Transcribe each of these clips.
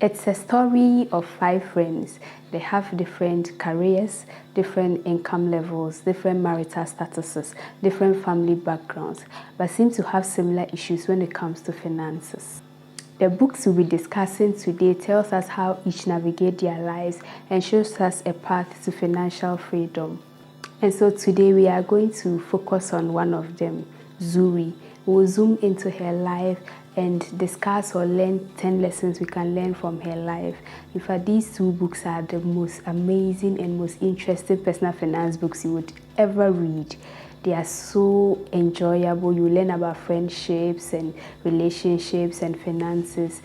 It's a story of 5 friends. They have different careers, different income levels, different marital statuses, different family backgrounds, but seem to have similar issues when it comes to finances. The books we'll be discussing today tells us how each navigate their lives and shows us a path to financial freedom. And so today we are going to focus on one of them, Zuri. We'll zoom into her life and discuss or learn 10 lessons we can learn from her life. In fact, these 2 books are the most amazing and most interesting personal finance books you would ever read. They are so enjoyable. You learn about friendships and relationships and finances.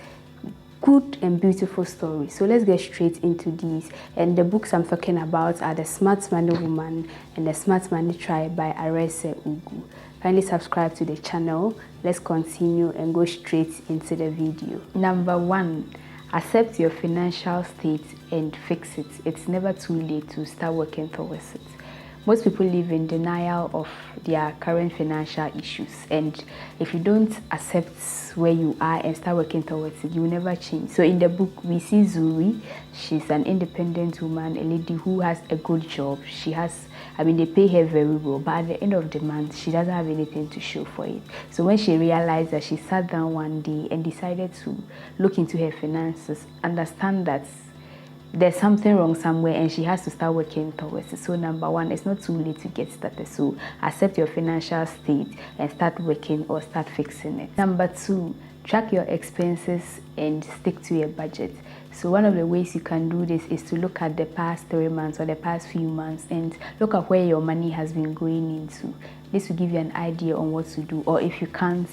Good and beautiful stories. So let's get straight into these. And the books I'm talking about are The Smart Money Woman and The Smart Money Tribe by Arese Ugwu. Kindly subscribe to the channel. Let's continue and go straight into the video. Number 1, accept your financial state and fix it. It's never too late to start working towards it. Most people live in denial of their current financial issues, and if you don't accept where you are and start working towards it, you will never change. So in the book, we see Zuri. She's an independent woman, a lady who has a good job. They pay her very well, but at the end of the month, she doesn't have anything to show for it. So when she realized that, she sat down one day and decided to look into her finances, understand that there's something wrong somewhere and she has to start working towards it. So number 1, it's not too late to get started. So accept your financial state and start working or start fixing it. Number 2, track your expenses and stick to a budget. So one of the ways you can do this is to look at the past 3 months or the past few months and look at where your money has been going into. This will give you an idea on what to do. Or if you can't,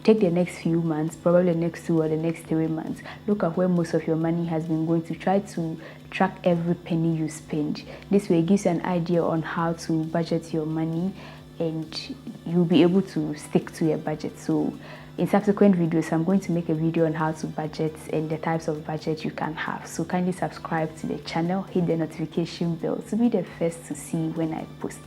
take the next few months, probably the next 2 or the next 3 months. Look at where most of your money has been going to. Try to track every penny you spend. This way it gives you an idea on how to budget your money and you'll be able to stick to your budget. So in subsequent videos, I'm going to make a video on how to budget and the types of budget you can have. So kindly subscribe to the channel, hit the notification bell to be the first to see when I post.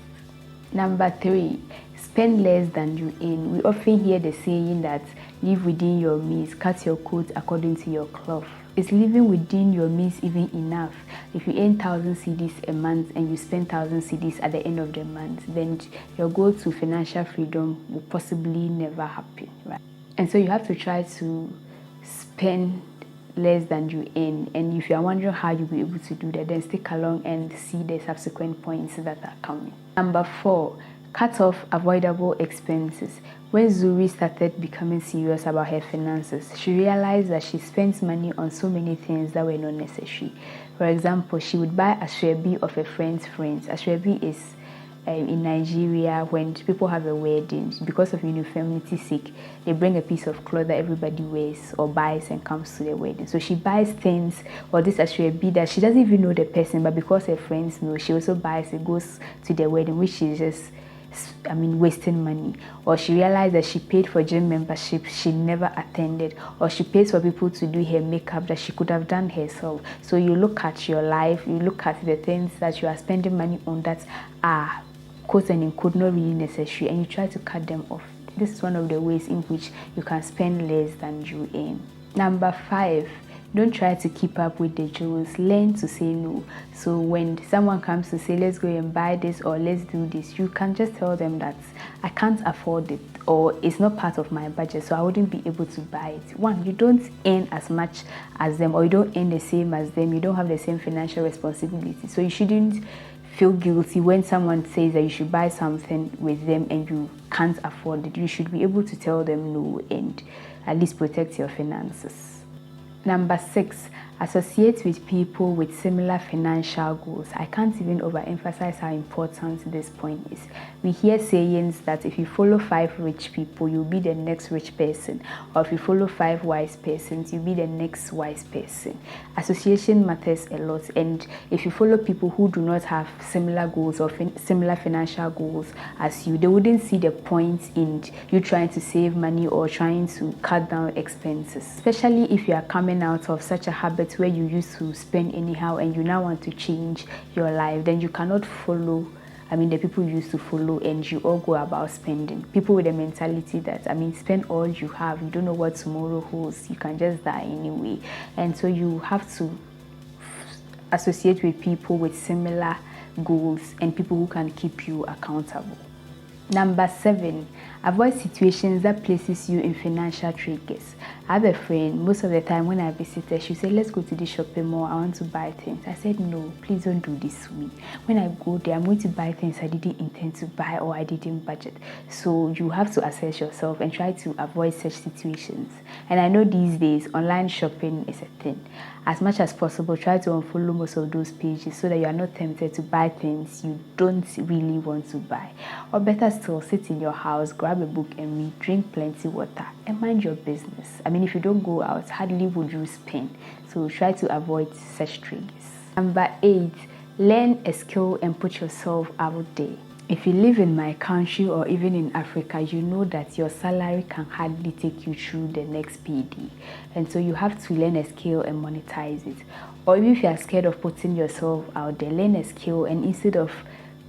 Number 3, spend less than you earn. We often hear the saying that live within your means, cut your coat according to your cloth. Is living within your means even enough? If you earn 1,000 cedis a month and you spend 1,000 cedis at the end of the month, then your goal to financial freedom will possibly never happen, right? And so you have to try to spend less than you earn. And if you are wondering how you'll be able to do that, then stick along and see the subsequent points that are coming. Number 4, cut off avoidable expenses. When Zuri started becoming serious about her finances, she realized that she spent money on so many things that were not necessary. For example, she would buy ashwebi of a friend's friends. Ashwebi is in Nigeria, when people have a wedding, because of uniformity sake, they bring a piece of cloth that everybody wears or buys and comes to the wedding. So she buys things, or this ashwebi that she doesn't even know the person, but because her friends know, she also buys it, goes to the wedding, which is just wasting money. Or she realized that she paid for gym membership she never attended, or she pays for people to do her makeup that she could have done herself. So you look at your life, you look at the things that you are spending money on that are quote and unquote not really necessary, and you try to cut them off. This is one of the ways in which you can spend less than you earn. Number 5, don't try to keep up with the Jones. Learn to say no. So when someone comes to say, let's go and buy this or let's do this, you can just tell them that I can't afford it, or it's not part of my budget, so I wouldn't be able to buy it. 1, you don't earn as much as them, or you don't earn the same as them. You don't have the same financial responsibility. So you shouldn't feel guilty when someone says that you should buy something with them and you can't afford it. You should be able to tell them no and at least protect your finances. Number 6, associate with people with similar financial goals. I can't even overemphasize how important this point is. We hear sayings that if you follow 5 rich people, you'll be the next rich person, or if you follow 5 wise persons, you'll be the next wise person. Association matters a lot, and if you follow people who do not have similar goals or similar financial goals as you, they wouldn't see the point in you trying to save money or trying to cut down expenses, especially if you are coming out of such a habit where you used to spend anyhow and you now want to change your life. Then you cannot follow the people you used to follow, and you all go about spending. People with a mentality that, spend all you have. You don't know what tomorrow holds. You can just die anyway. And so you have to associate with people with similar goals and people who can keep you accountable. Number 7, avoid situations that places you in financial triggers. I have a friend, most of the time when I visit her, she said, let's go to the shopping mall, I want to buy things. I said, no, please don't do this to me. When I go there, I'm going to buy things I didn't intend to buy or I didn't budget. So you have to assess yourself and try to avoid such situations. And I know these days, online shopping is a thing. As much as possible, try to unfollow most of those pages so that you are not tempted to buy things you don't really want to buy. Or better still, sit in your house, grab a book and read, drink plenty water, and mind your business. If you don't go out, hardly would you spend. So try to avoid such triggers. Number 8, learn a skill and put yourself out there. If you live in my country or even in Africa, you know that your salary can hardly take you through the next payday. And so you have to learn a skill and monetize it. Or even if you are scared of putting yourself out there, learn a skill, and instead of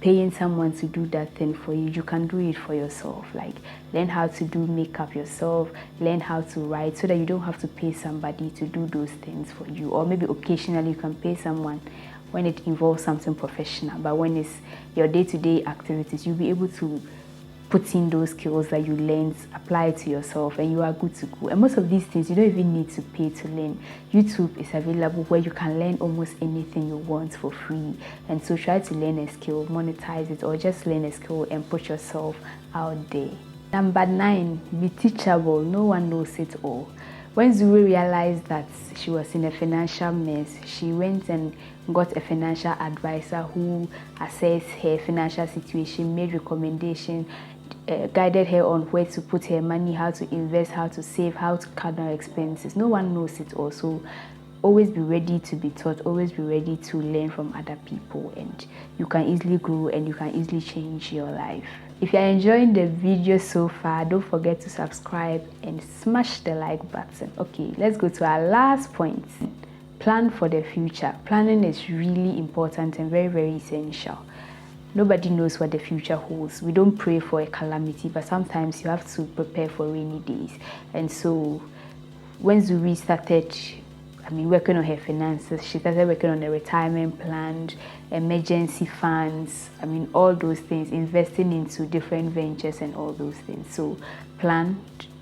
paying someone to do that thing for you, you can do it for yourself. Like learn how to do makeup yourself, learn how to write, so that you don't have to pay somebody to do those things for you. Or maybe occasionally you can pay someone when it involves something professional, but when it's your day-to-day activities, you'll be able to put in those skills that you learned, apply it to yourself, and you are good to go. And most of these things you don't even need to pay to learn. YouTube is available where you can learn almost anything you want for free. And so try to learn a skill, monetize it, or just learn a skill and put yourself out there. Number 9, be teachable. No one knows it all. When Zuri realized that she was in a financial mess, she went and got a financial advisor who assessed her financial situation, made recommendations, guided her on where to put her money, how to invest, how to save, how to cut down expenses. No one knows it all. So always be ready to be taught, always be ready to learn from other people, and you can easily grow and you can easily change your life. If you're enjoying the video so far, don't forget to subscribe and smash the like button. Okay, let's go to our last point. Plan for the future. Planning is really important and very, very essential. Nobody knows what the future holds. We don't pray for a calamity, but sometimes you have to prepare for rainy days. And so when Zuri started working on her finances, she started working on a retirement plan, emergency funds, all those things, investing into different ventures and all those things. So plan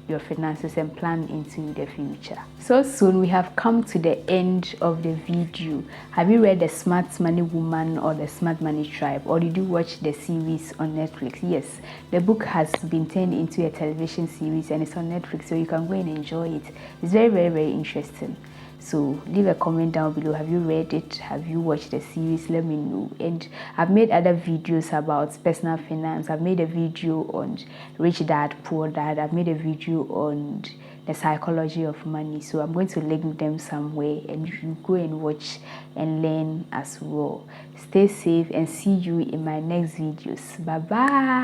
your finances and plan into the future. So soon we have come to the end of the video. Have you read The Smart Money Woman or The Smart Money Tribe, or did you watch the series on Netflix? Yes, the book has been turned into a television series and it's on Netflix, so you can go and enjoy it. It's very, very, very interesting. So leave a comment down below. Have you read it? Have you watched the series? Let me know. And I've made other videos about personal finance. I've made a video on Rich Dad, Poor Dad. I've made a video on the psychology of money. So I'm going to link them somewhere and you go and watch and learn as well. Stay safe and see you in my next videos. Bye bye.